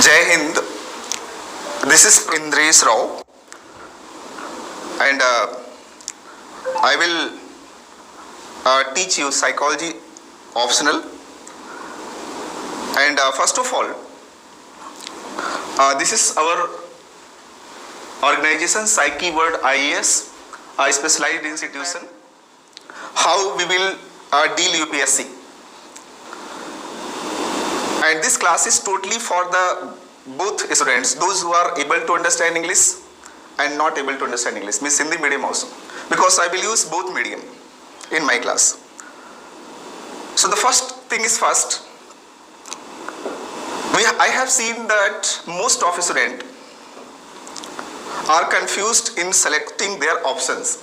Jai Hind. This is Indresh Rao, and I will teach you psychology optional. And first of all, this is our organization Psyche World IAS, a specialized institution. How we will deal UPSC. And this class is totally for the both students, those who are able to understand English and not able to understand English, means Hindi medium also, because I will use both medium in my class. So the first thing is first, I have seen that most of students are confused in selecting their options.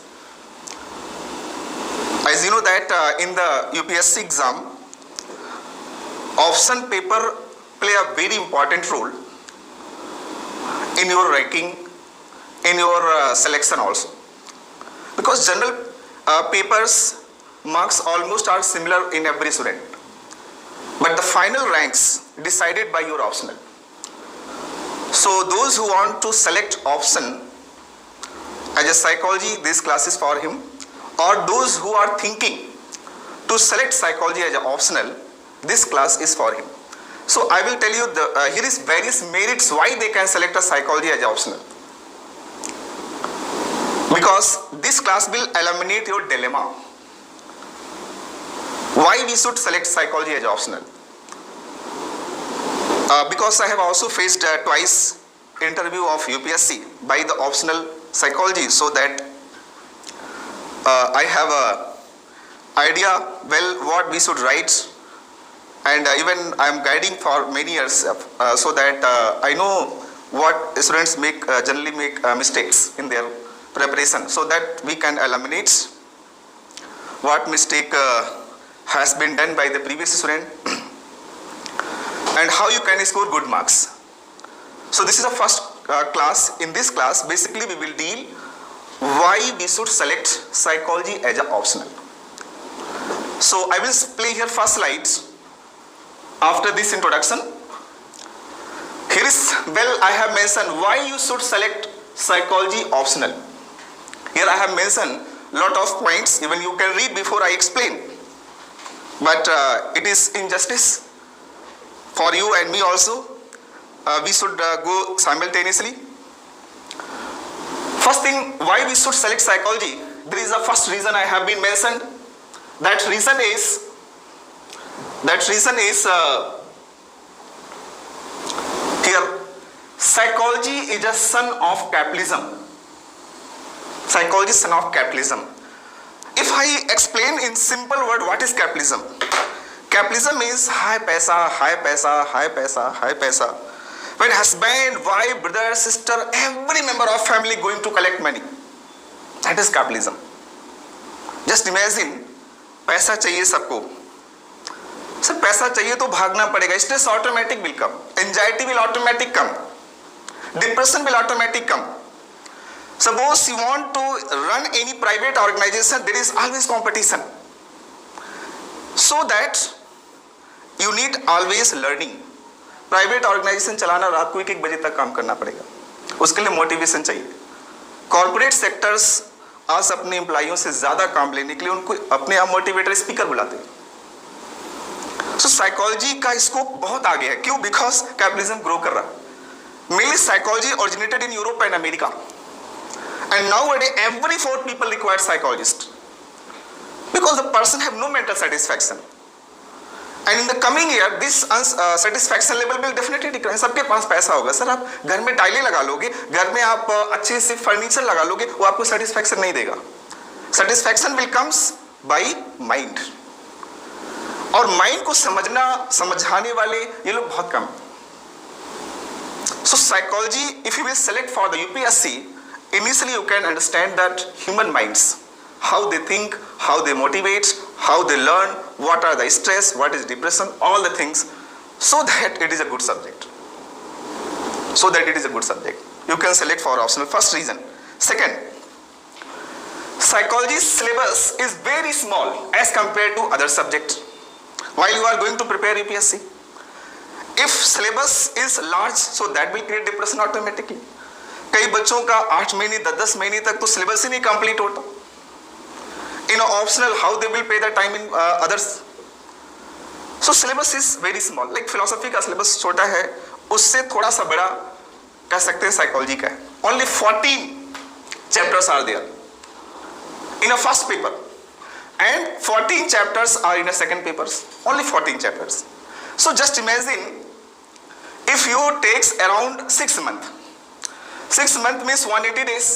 As you know that in the UPSC exam, option paper play a very important role in your ranking, in your selection also. Because general papers marks almost are similar in every student. But the final ranks decided by your optional. So those who want to select option as a psychology, this class is for him. Or those who are thinking to select psychology as an optional, this class is for him. So I will tell you here is various merits why they can select a psychology as optional. Because this class will eliminate your dilemma. Why we should select psychology as optional? Because I have also faced twice interview of UPSC by the optional psychology, so that I have a idea well what we should write. And even I am guiding for many years, so that I know what students generally make mistakes in their preparation, so that we can eliminate what mistake has been done by the previous student and how you can score good marks. So this is the first class. In this class, basically we will deal why we should select psychology as an optional. So I will play here first slides. After this introduction, here is, well, I have mentioned why you should select psychology optional. Here I have mentioned lot of points, even you can read before I explain. But it is injustice for you and me also. We should go simultaneously. First thing, why we should select psychology? There is a first reason I have been mentioned. That reason is here, psychology is a son of capitalism. Psychology is son of capitalism. If I explain in simple word what is capitalism? Capitalism is high paisa, high paisa, high paisa, high paisa. When husband, wife, brother, sister, every member of family going to collect money. That is capitalism. Just imagine, पैसा चाहिए सबको. Sir पैसा चाहिए तो भागना पड़ेगा. Stress automatic will come. Anxiety will automatic come. Depression will automatic come. Suppose you want to run any private organization, there is always competition. So that you need always learning. Private organization चलाना रात को 1 बजे तक काम करना पड़ेगा. उसके लिए मोटिवेशन चाहिए. Corporate sectors आज अपने एम्प्लॉइयों से ज्यादा काम लेने के लिए उनको अपने आप मोटिवेटर स्पीकर बुलाते हैं. So साइकोलॉजी का स्कोप बहुत आगे है. क्यों? बिकॉज कैपिटलिज्म ग्रो कर रहा है. Mainly psychology originated in Europe and America, and nowadays every 4 people require psychologist because the person have no mental satisfaction, and in the coming year this satisfaction level will definitely decline. सबके पास पैसा होगा. Sir आप घर में टाइलें लगा लोगे, घर में आप अच्छे से फर्नीचर लगा लोगे, वो आपको सेटिस्फैक्शन नहीं देगा. Satisfaction will comes by mind. और माइंड को समझाने वाले ये लोग बहुत कम. So psychology, if you will select for the UPSC, initially you can understand that human minds, how they think, how they motivate, how they learn, what are the stress, what is depression, all the things, so that it is a good subject. You can select for optional. First reason. Second, psychology syllabus is very small as compared to other subjects. While you are going to prepare UPSC, if syllabus is large, so that will create depression automatically. कई बच्चों का 8 महीने 10 महीने तक तो syllabus ही नहीं complete होता. In optional, how they will pay the time in others. So syllabus is very small. Like philosophy का syllabus छोटा है, उससे थोड़ा सा बड़ा कह सकते हैं साइकोलॉजी का है. Only 14 chapters are there in a first paper, and 14 chapters are in a second papers. Only 14 chapters. So just imagine if you takes around 6 months. 6 month means 180 days.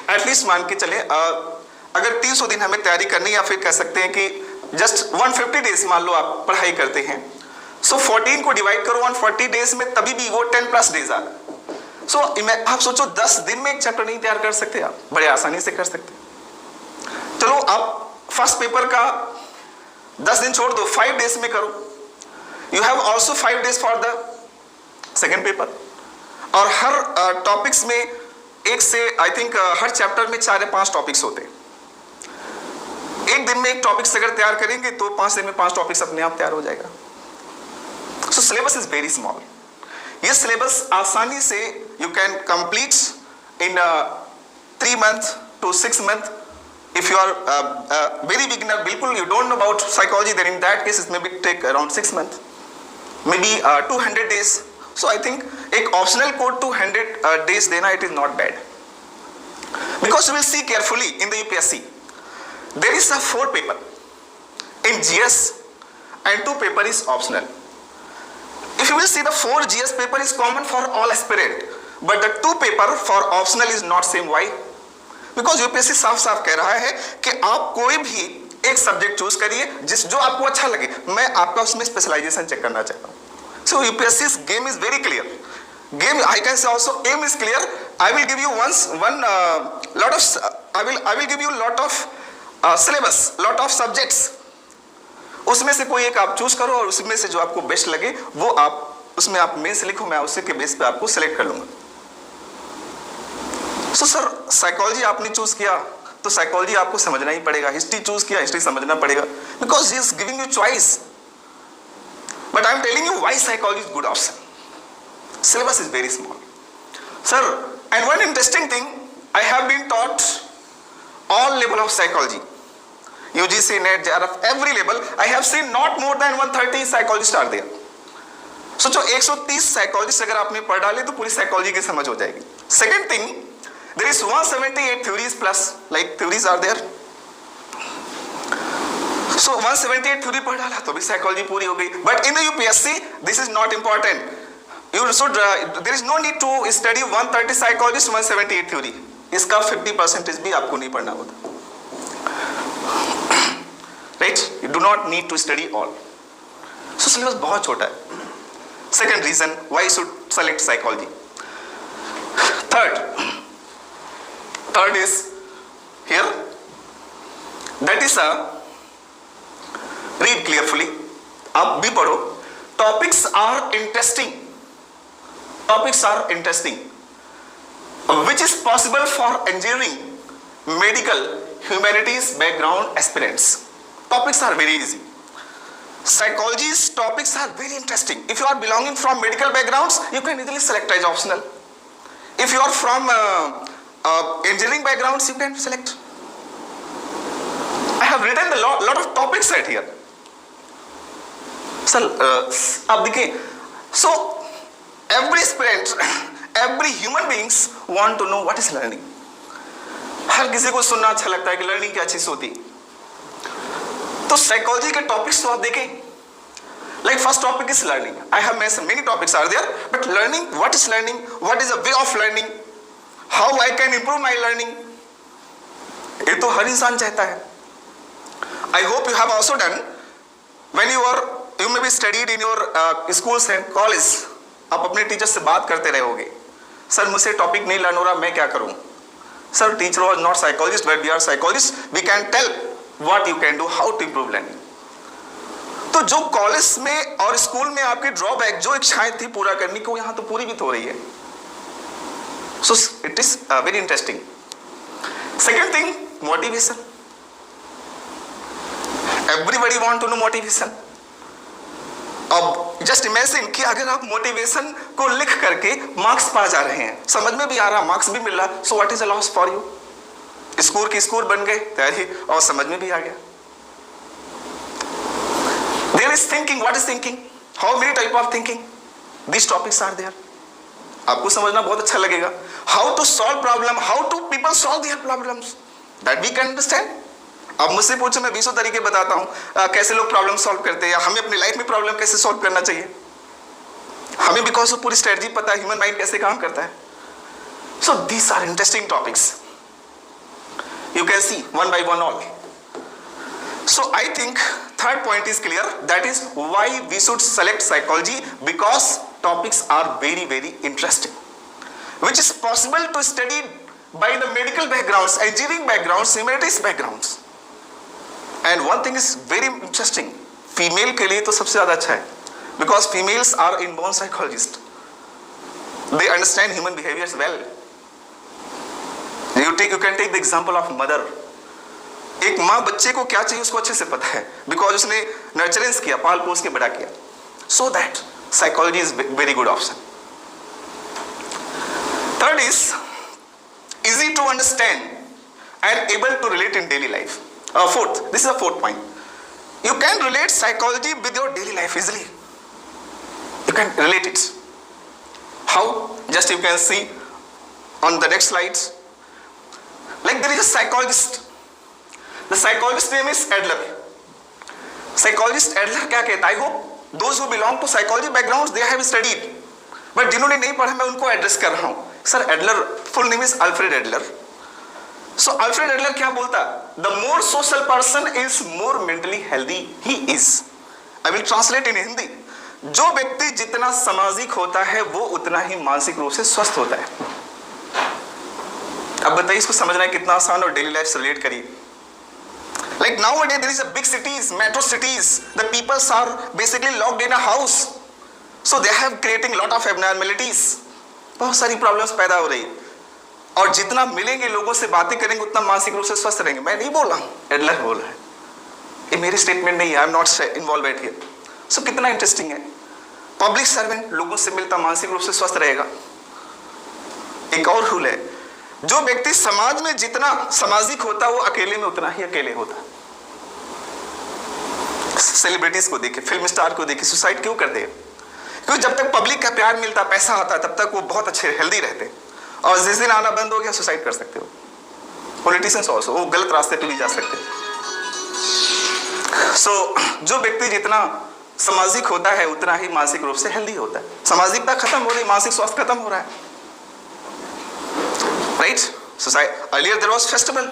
At least मान के चले अगर 300 दिन हमें तैयारी करनी, या फिर कह सकते हैं कि जस्ट 150 डेज मान लो आप पढ़ाई करते हैं. सो 14 को डिवाइड करो 140 डेज में, तभी भी वो 10+ डेज आ रहा. सो आप सोचो 10 दिन में एक चैप्टर नहीं तैयार कर सकते आप? बड़े आसानी से कर सकते. चलो आप फर्स्ट पेपर का 10 दिन छोड़ दो, 5 डेज में करो. You have also 5 days for the second paper. और हर टॉपिक्स में एक से आई थिंक हर चैप्टर में 4 या 5 टॉपिक्स होते हैं. एक दिन में एक टॉपिक्स अगर तैयार करेंगे तो 5 दिन में 5 टॉपिक्स अपने आप तैयार हो जाएगा. सो सिलेबस इज वेरी स्मॉल. ये सिलेबस आसानी से you can complete in 3 months to 6 months. If you are very beginner, बिल्कुल you don't know about psychology, then in that case it may take around 6 months, maybe 200 days. So I think एक optional code 200 days देना, it is not bad. Because you will see carefully in the UPSC, there is a 4 paper in GS and 2 paper is optional. If you will see, the 4 GS paper is common for all aspirant, but the 2 paper for optional is not same. Why? Because UPSC साफ साफ कह रहा है कि आप कोई भी एक सब्जेक्ट चूज करिए जो आपको अच्छा लगे. मैं आपका उसमें स्पेशलाइजेशन चेक करना चाहता हूँ. So UPSC game is very clear. Game I can say also aim is clear. I will give you I will give you lot of syllabus, lot of subjects. उसमें से कोई एक आप चूज करो और उसमें से जो आपको बेस्ट लगे वो आप उसमें आप मेन से लिखो. मैं उसी के बेस पे आपको सेलेक्ट कर लूंगा. सो सर साइकोलॉजी आपने चूज किया तो साइकोलॉजी आपको समझना ही पड़ेगा. हिस्ट्री चूज किया, हिस्ट्री समझना पड़ेगा. Because he is giving you choice. But I am telling you why psychology is good option. Syllabus is very small sir. And one interesting thing, I have been taught all level of psychology, UGC, NET, JRF, every level. I have seen not more than 130 psychologists are there. सोचो 130 psychologist अगर आपने पढ़ डाले तो पूरी psychology की समझ हो जाएगी. Second thing, there is 178 theories plus, like theories are there. So 178 theory पढ़ डाला तो भी साइकोलॉजी पूरी हो गई. But in the UPSC this is not important. You should there is no need to study 130 psychologists, 178 theory. इसका 50% भी आपको नहीं पढ़ना होता. Right? You do not need to study all. So syllabus बहुत छोटा है. Second reason why you should select psychology. Third is here. That is read carefully. आप भी पढ़ो. Topics are interesting. Topics are interesting, which is possible for engineering, medical, humanities background aspirants. Topics are very easy. Psychology's topics are very interesting. If you are belonging from medical backgrounds, you can easily select as optional. If you are from engineering backgrounds, you can select. I have written a lot of topics right here. Sir, आप देखिए. So every aspirant, every human beings want to know what is learning. हर किसी को सुनना अच्छा लगता है कि learning क्या चीज होती है. तो साइकोलॉजी के टॉपिक्स तो आप देखें. Like first topic is learning. I have mentioned many topics are there, but learning, what is learning? What is the way of learning? How I can improve my learning? ये तो हर इंसान चाहता है. I hope you have also done when you may be studied in your schools and college. आप अपने teacher से बात करते रहोगे. सर मुझसे टॉपिक नहीं लर्न हो रहा, मैं क्या करूं? Sir teacher was not psychologist, but we are psychologists. We can tell what you can do, how to improve learning. तो जो कॉलेज में और स्कूल में आपकी ड्रॉबैक जो इच्छाएं थी पूरा करने को, यहां तो पूरी भी तो हो रही है. So it is very interesting. Second thing, motivation. Everybody want to know motivation. अब जस्ट इमेजिन कि अगर आप मोटिवेशन को लिख करके मार्क्स पा जा रहे हैं, समझ में भी आ रहा, मार्क्स भी मिल रहा, so what is a loss for you? Score की स्कोर बन गए तैयारी और समझ में भी आ गया. There is thinking. What is thinking? How many type of thinking? These topics are there. आपको समझना बहुत अच्छा लगेगा. How to solve problem? How to people solve their problems? That we can understand. अब मुझसे पूछो, मैं 20 तरीके बताता हूँ कैसे लोग प्रॉब्लम सॉल्व करते हैं, या हमें अपनी लाइफ में प्रॉब्लम कैसे सॉल्व करना चाहिए. हमें बिकॉज पूरी स्ट्रेटजी पता है ह्यूमन माइंड कैसे काम करता है. So these are interesting topics. You can see one by one all. So I think third point is clear. That is why we should select psychology, because topics are very, very interesting, which is possible to study by the medical backgrounds, engineering backgrounds, humanities backgrounds. And one thing is very interesting. Female के लिए तो सबसे ज़्यादा अच्छा है, because females are inborn psychologists. They understand human behaviors well. You can take the example of mother. एक माँ बच्चे को क्या चाहिए उसको अच्छे से पता है, बिकॉज उसने नर्चरेंस किया, पाल पोस के बड़ा किया. So that psychology is very good option. Third is easy to understand and able to relate in daily life. Fourth, this is a fourth point. You can relate psychology with your daily life easily. You can relate it. How? Just you can see on the next slides. Like there is a psychologist. The psychologist name is Adler. Psychologist Adler क्या कहता है? I hope those who belong to psychology backgrounds they have studied. But जिन्होंने नहीं पढ़ा मैं उनको address कर रहा हूँ. Sir Adler full name is Alfred Adler. So Alfred Adler क्या बोलता? The more social person is more mentally healthy he is. I will translate इन हिंदी. जो व्यक्ति जितना सामाजिक होता है वो उतना ही मानसिक रूप से स्वस्थ होता है. अब बताइए इसको समझना है कितना आसान और डेली लाइफ से रिलेट करिए. Like nowadays there is a big cities, metro cities, the peoples are basically locked in a house, so they have creating lot of abnormalities. बहुत सारी प्रॉब्लम्स पैदा हो रही है, और जितना मिलेंगे लोगों से बातें करेंगे उतना मानसिक रूप से स्वस्थ रहेंगे. मैं नहीं बोल रहा हूँ, एडलर बोल रहा है, ये मेरी स्टेटमेंट नहीं है. I am not involve here. So कितना इंटरेस्टिंग है. पब्लिक सर्वेंट लोगों से मिलता मानसिक रूप से स्वस्थ रहेगा. एक और रूल है, जो व्यक्ति समाज में जितना सामाजिक होता है वो अकेले में उतना ही अकेले होता है. सेलिब्रिटीज को देखिए, फिल्म स्टार को देखिए, सुसाइड क्यों करते हैं? क्योंकि जब तक पब्लिक का प्यार मिलता, पैसा आता, तब तक वो बहुत अच्छे हेल्दी रहते, और जिस दिन आना बंद हो गया सुसाइड कर सकते हो. पॉलिटिशियंस ऑल्सो वो गलत रास्ते पे भी जा सकते हैं. सो जो व्यक्ति जितना सामाजिक होता है उतना ही मानसिक रूप से हेल्दी होता है. सामाजिकता खत्म हो रही, मानसिक स्वास्थ्य खत्म हो रहा है. Right? Earlier there was festival,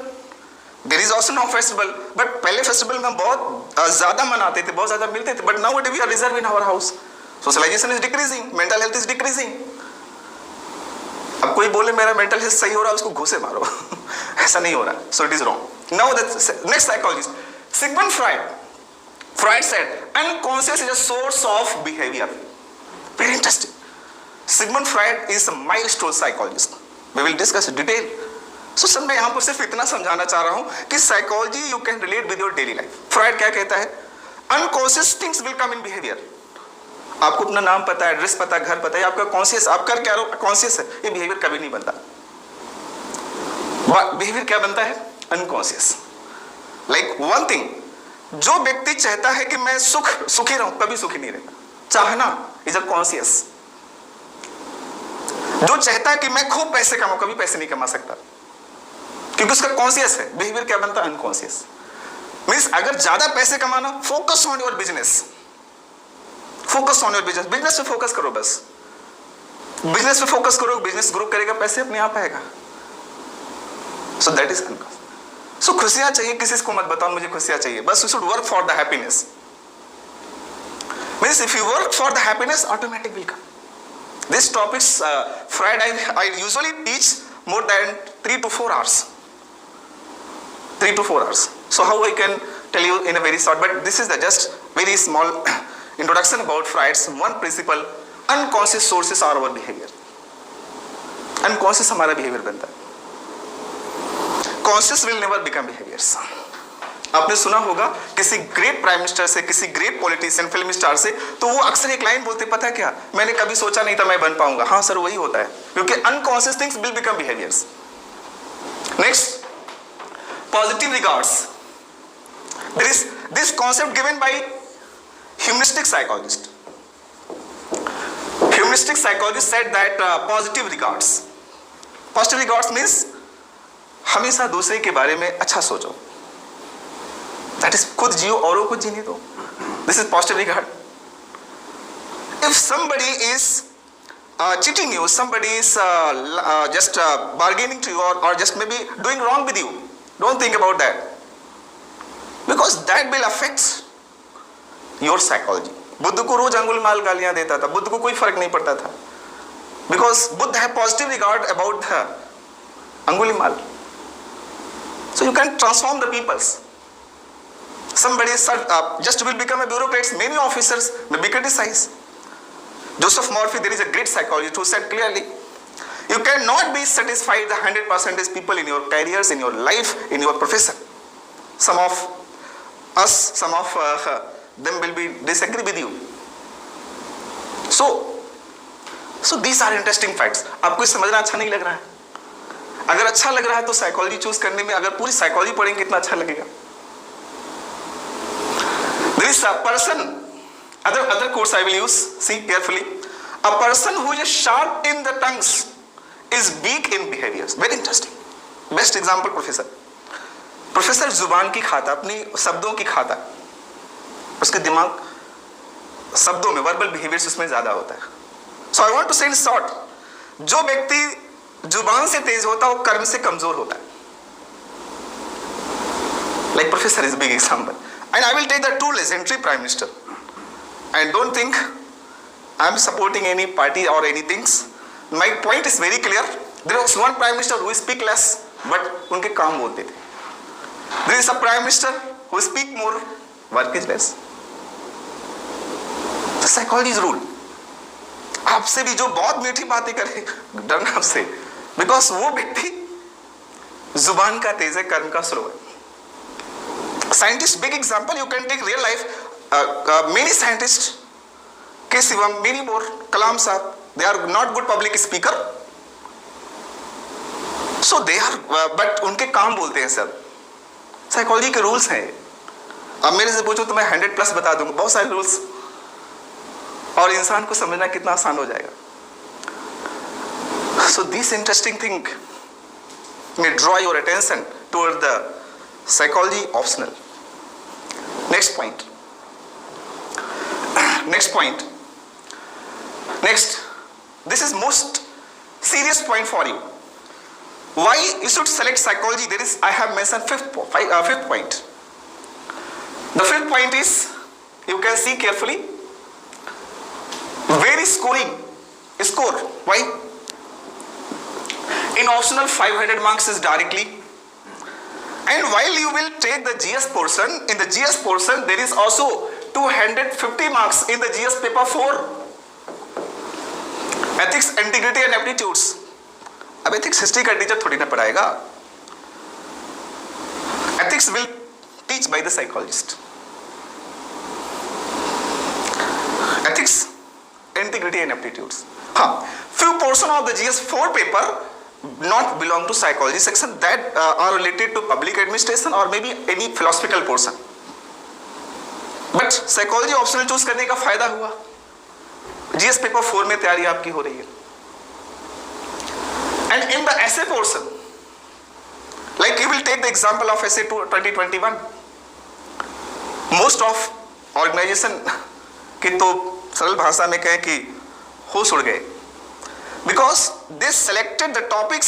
there is also now festival, but पहले फेस्टिवल में बहुत ज्यादा मनाते थे, बहुत ज्यादा मिलते थे. But now we are reserve in our house. Socialization is decreasing, mental health is decreasing. अब कोई बोले मेरा मेंटल हेल्थ सही हो रहा है, उसको घूसे मारो. ऐसा नहीं हो रहा. So it is wrong. Now the next psychologist Sigmund Freud. Freud said unconscious is a source of behaviour. Very interesting. Sigmund Freud is a milestone psychologist. We will discuss detail. So sir मैं यहाँ पर सिर्फ इतना समझाना चाह रहा हूँ कि psychology you can relate with your daily life. Fried क्या कहता है? Unconscious things will come in behaviour. आपको अपना नाम पता है, एड्रेस पता है, घर पता है, आपका कॉन्शियस, आप कर क्या कॉन्शियस है, ये बिहेवियर कभी नहीं बनता. बिहेवियर क्या बनता है? अनकॉन्शियस. लाइक वन थिंग, जो व्यक्ति चाहता है कि मैं सुखी रहूं, कभी सुखी नहीं रहता. चाहना इज अ कॉन्शियस. जो चाहता है कि मैं खूब पैसे कमाऊं, कभी पैसे नहीं कमा सकता, क्योंकि उसका कॉन्शियस है. बिहेवियर क्या बनता है? अनकॉन्शियस. मींस अगर ज्यादा पैसे कमाना, focus on your business. Focus on your business. Business पे फोकस करो, बस बिजनेस पे फोकस करो, बिजनेस ग्रो करेगा, पैसे अपने आप आएगा. So that is unconscious. So खुशियां चाहिए, किसी को मत बताओ मुझे खुशियां चाहिए, बस you should work for the happiness. Means if you work for the happiness, automatic will come. These topics, Friday, I usually teach more than 3 to 4 hours. 3 to 4 hours. So how I can tell you in a very short, but this is the just very small introduction about Freud's one principle. Unconscious sources are our behavior. Unconscious हमारा behavior बनता है. Conscious will never become behaviors. आपने सुना होगा किसी great prime minister से, किसी great politician, film star से, तो वो अक्सर एक लाइन बोलते, पता है क्या, मैंने कभी सोचा नहीं था मैं बन पाऊंगा। हाँ सर, वही होता है, क्योंकि unconscious things will become behaviours. Next, positive regards. There is this concept given by humanistic psychologist. Humanistic psychologist said that positive regards. Positive regards means हमेशा दूसरे के बारे में अच्छा सोचो. That is, खुद जियो औरों को जीने दो. This is positive regard. If somebody is cheating you, somebody is just bargaining to you, or just maybe doing wrong with you, don't think about that, because that will affect your psychology. Buddha को रोज अंगुलीमाल गालियां देता था, बुद्ध को कोई फर्क नहीं पड़ता था, बिकॉज बुद्ध है positive regard about the Angulimal. So you can transform the peoples. Somebody just will become a bureaucrat. Many officers may be criticized. Joseph Murphy, there is a great psychologist who said clearly, you cannot be satisfied the 100% people in your careers, in your life, in your profession. Some of us, some of them will be disagree with you. So these are interesting facts. आपको समझना अच्छा नहीं लग रहा है? अगर अच्छा लग रहा है तो साइकोलॉजी चूज करने में, अगर पूरी साइकोलॉजी पढ़ेंगे कितना अच्छा लगेगा. There is a person, other quotes I will use, see carefully. A person who is sharp in the tongues is weak in behaviors. Very interesting. Best example, professor जुबान की खाता, अपनी शब्दों की खाता, उसके दिमाग शब्दों में, वर्बल बिहेवियर्स उसमें ज्यादा होता है. सो आई वांट टू से इन शॉर्ट, जो व्यक्ति जुबान से तेज होता है वो कर्म से कमजोर होता है. Like professor is big example. And I will take the two legendary prime minister. I don't think I am supporting any party और any things. My point is very clear. There was one prime minister who speak less but उनके काम बोलते थे. There is a prime minister who speak more, work is less. Psychology is rule. आपसे भी जो बहुत मीठी बातें करे, डरना आपसे, बिकॉज वो व्यक्ति जुबान का तेज है, कर्म का स्लो है. Scientist, big example, you can take real life. Many scientist, K Shivam, many more, Kalam साहब, they are not good public speaker, so they are, but उनके काम बोलते हैं सर. साइकोलॉजी के रूल्स हैं. अब मेरे से पूछो तो मैं 100+ बता दूंगा, बहुत सारे रूल्स, और इंसान को समझना कितना आसान हो जाएगा. So this interesting thing may draw your attention toward the psychology optional. Next point. Next, this is most serious point for you. Why you should select psychology? I have mentioned fifth point. The fifth point is, you can see carefully, very score. Why? In optional 500 marks is directly, and while you will take the GS portion, in the GS portion there is also 250 marks in the GS paper 4. Ethics, integrity and aptitudes. अब ethics history का teacher थोड़ी ना पढ़ाएगा. Ethics will teach by the psychologist. Ethics, integrity and aptitudes. Few portion of the GS 4 paper not belong to psychology section, that are related to public administration or maybe any philosophical portion. But psychology optional choose करने का फायदा हुआ, GS paper 4 में तैयारी आपकी हो रही है. And in the essay portion, like you will take the example of essay 2021, most of organization की तो सरल भाषा में कहें कि होश उड़ गए, because they selected the topics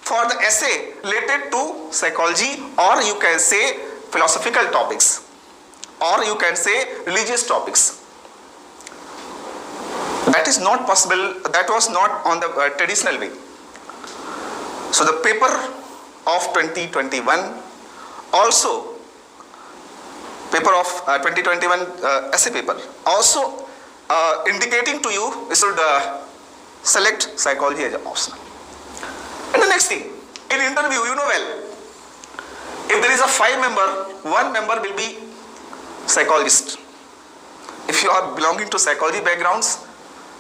for the essay related to psychology, or you can say philosophical topics, or you can say religious topics. That is not possible, that was not on the traditional way. So the paper of 2021, also paper of 2021 essay paper, also indicating to you you should select psychology as an optional. And the next thing, in interview, you know well, If there is a 5 member, 1 member will be psychologist. If you are belonging to psychology backgrounds,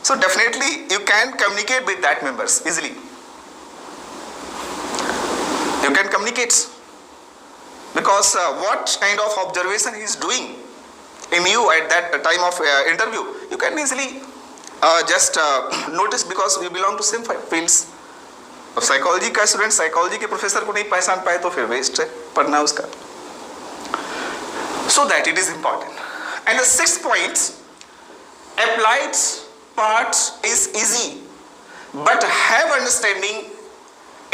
so definitely you can communicate with that members easily. You can communicate because what kind of observation he is doing in you at that time of interview, you can easily just notice because we belong to same fields. अब psychology का student psychology के professor को नहीं पहचान पाए तो फिर waste है पढ़ना उसका. So that it is important. And the 6th point, applied part is easy, but have understanding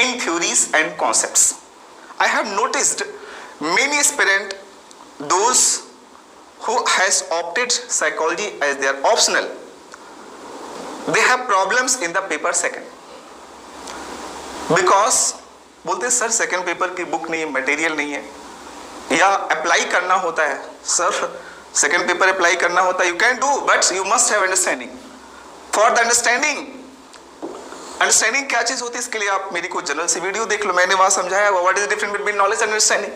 in theories and concepts. I have noticed many aspirants, those who has opted psychology as their optional, they have problems in the paper second. Because बोलते sir second paper की book नहीं है, material नहीं है, या apply करना होता है सर सेकेंड पेपर अप्लाई करना होता है. You can do but you must have understanding. For the understanding क्या चीज होती है इसके लिए आप मेरी कोई जनरल सी वीडियो देख लो, मैंने वहां समझाया what is the difference between knowledge and understanding.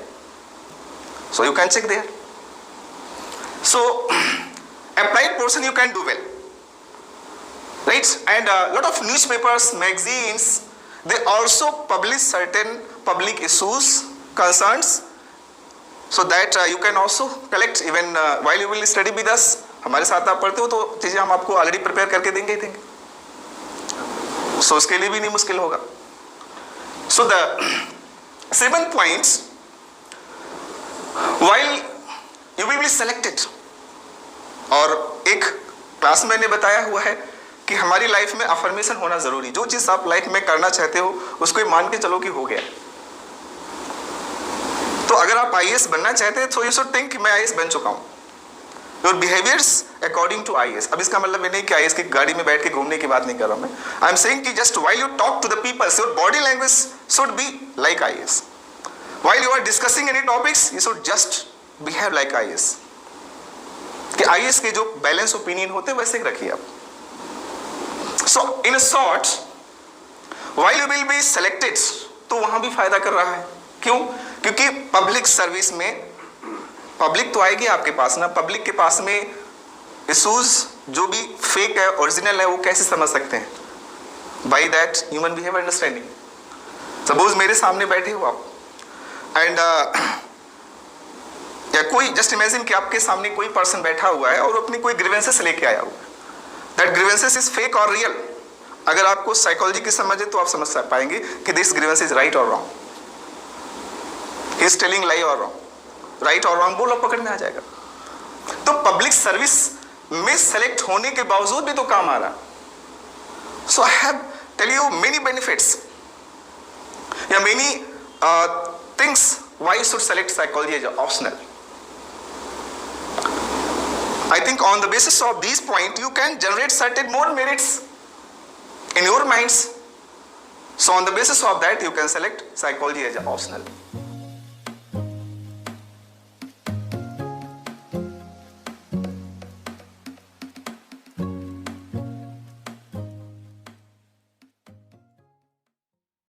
So you can check there. So applied portion you can do well, right. And lot of newspapers, magazines, they also publish certain public issues, concerns, so that you can also collect even while you will study with us. हमारे साथ आप पढ़ते हो तो चीजें हम आपको already prepare करके देंगे ही देंगे, so उसके लिए भी नहीं मुश्किल होगा. So the 7th point, while you will be selected, और एक क्लास में मैंने बताया हुआ है कि हमारी लाइफ में अफर्मेशन होना जरूरी. जो चीज आप लाइफ में करना चाहते हो उसको मान के चलो कि हो गया. तो अगर आप आईएएस बनना चाहते हैं तो यू शुड थिंक मैं आईएएस बन चुका हूं. Your behaviours according to IAS. अब इसका मतलब ये नहीं कि आईएएस की गाड़ी में बैठ के घूमने की बात नहीं कर रहा हूं मैं. आई एम सेइंग कि just while you talk to the peoples, your body language should be like IAS. While you are discussing any topics, you should just behave like IAS. कि आईएएस के जो बैलेंस ओपिनियन होते हैं वैसे ही रखिए आप. So in a short, while you will be selected, तो वहां भी फायदा कर रहा है. क्यों? क्योंकि पब्लिक सर्विस में पब्लिक तो आएगी आपके पास ना. पब्लिक के पास में इश्यूज जो भी फेक है ओरिजिनल है वो कैसे समझ सकते हैं? By that human behaviour understanding. Suppose मेरे सामने बैठे हो आप एंड या कोई जस्ट इमेजिन कि आपके सामने कोई पर्सन बैठा हुआ है और अपनी कोई ग्रीवेंसेस लेके आया हुआ है. That grievances is fake or real. अगर आपको साइकोलॉजी की समझ है तो आप समझ पाएंगे कि दिस ग्रीवेंस इज राइट और रॉन्ग. ही इज टेलिंग लाई और रॉन्ग, राइट और रॉन्ग बोलो पकड़ में आ जाएगा. तो पब्लिक सर्विस में सेलेक्ट होने के बावजूद भी तो काम आ रहा. So I have tell you many benefits या many things why you should select psychology as optional. I think on the basis of these points, you can generate certain more merits in your minds. So on the basis of that, you can select psychology as an optional.